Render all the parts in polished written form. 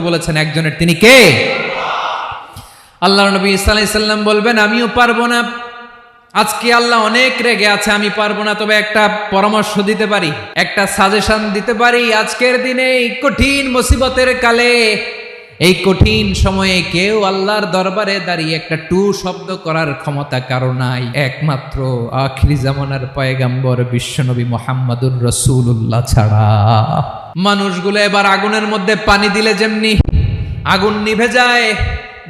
বলেছেন একজনের, তিনি কে? আল্লাহর নবী সাল্লাল্লাহু আলাইহি সাল্লাম বলবেন আমিও পারবো না, আজকে আল্লাহ অনেক রেগে আছে, আমি পারবো না, তবে একটা পরামর্শ দিতে পারি, একটা সাজেশন দিতে পারি। আজকের দিনে এই কঠিন মুসিবতের কালে, এই কঠিন সময়ে কেউ আল্লাহর দরবারে দাঁড়িয়ে একটা টু শব্দ করার ক্ষমতা কারো নাই, একমাত্র আখিরি জামানার পয়গম্বর বিশ্বনবী মুহাম্মদুর রাসূলুল্লাহ ছাড়া। মানুষগুলো এবার আগুনের মধ্যে পানি দিলে যেমনি আগুন নিভে যায়,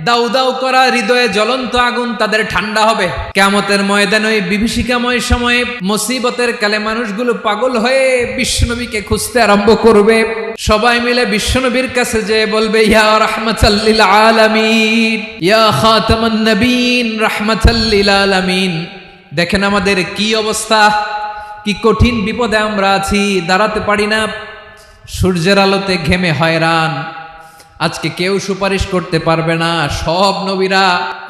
দাউ দাউ করা হৃদয়ে জ্বলন্ত আগুন তাদের ঠান্ডা হবে। কিয়ামতের ময়দানে ওই বিভীষিকাময় সময়ে মুসিবতের কালে মানুষগুলো পাগল হয়ে বিশ্বনবীকে খুঁজতে আরম্ভ করবে। সবাই মিলে বিশ্বনবীর কাছে যেয়ে বলবে, ইয়া রাহমাতাল লিল আলামিন, ইয়া খাতামান নবীন, রাহমাতাল লিল আলামিন। দেখেন আমাদের কি অবস্থা, কি কঠিন বিপদে আমরা আছি, দাঁড়াতে পারি না, সূর্যের আলোতে ঘেমে হয়রান। আজকে কেউ সুপারিশ করতে পারবে না। সব নবীরা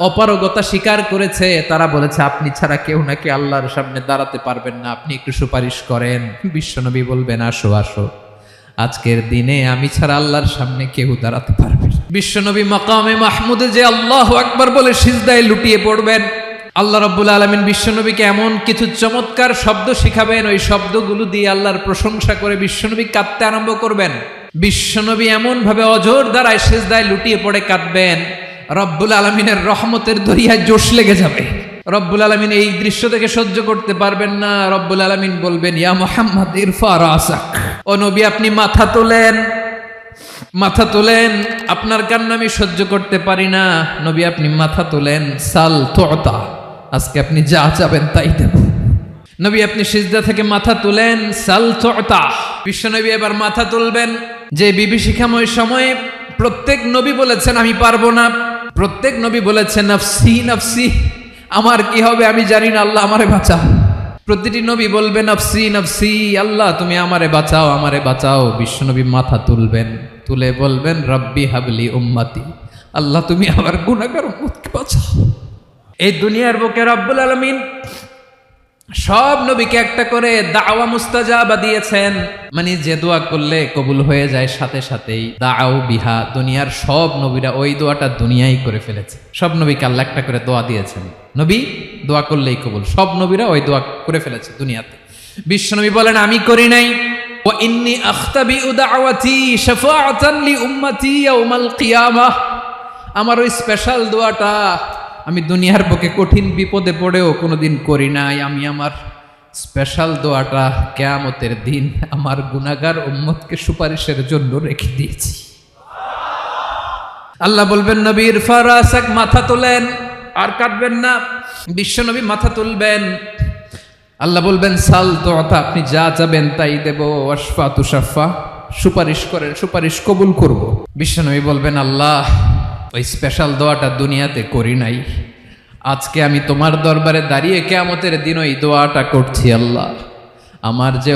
অপারগতা স্বীকার করেছে, তারা বলেছে আপনি ছাড়া কেউ নাকি আল্লাহর সামনে দাঁড়াতে পারবেন না, আপনি একটু সুপারিশ করেন। বিশ্বনবী বলবেন আসো আসো, আজকের দিনে আমি ছাড়া আল্লাহর সামনে কেউ দাঁড়াতে পারবে না। বিশ্বনবী মাকামে মাহমুদে যে আল্লাহু আকবার বলে সিজদায় লুটিয়ে পড়বেন, আল্লাহ রাব্বুল আলামিন বিশ্বনবীকে এমন কিছু চমৎকার শব্দ শিখাবেন, ওই শব্দগুলো দিয়ে আল্লাহর প্রশংসা করে বিশ্বনবী কাঁদতে আরম্ভ করবেন। বিশ্বনবী এমন ভাবে অজর দ্বারায় সিজদায় লুটিয়ে পড়ে কাঁদবেন, রব্বুল আলামিনের রহমতের দরিয়ায় জোশ লেগে যাবে। রব্বুল আলামিন এই দৃশ্য থেকে সহ্য করতে পারবেন না। রব্বুল আলামিন বলবেন, ইয়া মুহাম্মদ ইরফা রাসাক, ও নবী আপনি মাথা তোলেন, মাথা তোলেন, আপনার কান্না আমি সহ্য করতে পারি না। নবী আপনি মাথা তোলেন, সাল তুতা, আজকে আপনি যা চাবেন তাই দেব। নবী আপনি সিজদা থেকে মাথা তুলেন, সাল তুতা। বিশ্বনবী এবার মাথা তুলবেন। যে বিভীষিকাময় সময়ে প্রত্যেক নবী বলেছেন আমি পারবো না, প্রত্যেক নবী বলেছেন নফসি নফসি, আমার কি হবে আমি জানি না, আল্লাহ আমারে বাঁচাও। প্রতিটি নবী বলবে নফসি নফসি, আল্লাহ তুমি আমারে বাঁচাও, আমারে বাঁচাও। বিশ্বনবী মাথা তুলবেন, তুলে বলবেন রব্বি হাবলি উম্মতি, আল্লাহ তুমি আমার গুনাহগার উম্মতকে বাঁচাও। এই দুনিয়ার বুকে রব্বুল আলামিন সব নবীকে একটা করে দাওয়া মুস্তাজাবা দিয়েছেন, মানে যে দোয়া করলে কবুল হয়ে যায় সাথে সাথেই। দাও বিহা, দুনিয়ার সব নবীরা ওই দোয়াটা দুনিয়ায় করে ফেলেছে। সব নবীকে আল্লাহ একটা করে দোয়া দিয়েছেন, নবী দোয়া করলেই কবুল, সব নবীরা ওই দোয়া করে ফেলেছে দুনিয়াতে। বিশ্বনবী বলেন আমি করি নাই। ওয়া ইন্নী আখতাবিউ দাওয়াতি শাফাআতান লি উম্মতি ইয়াউমাল কিয়ামাহ, আমার ওই স্পেশাল দোয়াটা আমি দুনিয়ার বুকে কঠিন বিপদে পড়েও কোনোদিন করি নাই। আমি আমার স্পেশাল দোয়াটা কিয়ামতের দিন আমার গুনাহগার উম্মতকে সুপারিশের জন্য রেখে দিয়েছি। আল্লাহ বলবেন নবী ইরফা রাসাক, মাথা তোলেন, আর কাটবেন না। বিশ্বনবী মাথা তুলবেন, আল্লাহ বলবেন সাল তুতা, আপনি যা চাবেন তাই দেব। ওয়াশফা তুশাফা, সুপারিশ করেন, সুপারিশ কবুল করব। বিশ্বনবী বলবেন আল্লাহ ওই স্পেশাল দোয়াটা দুনিয়াতে করি নাই, আজকে আমি তোমার দরবারে দাঁড়িয়ে কিয়ামতের দিন ওই দোয়াটা করছি। আল্লাহ আমার যে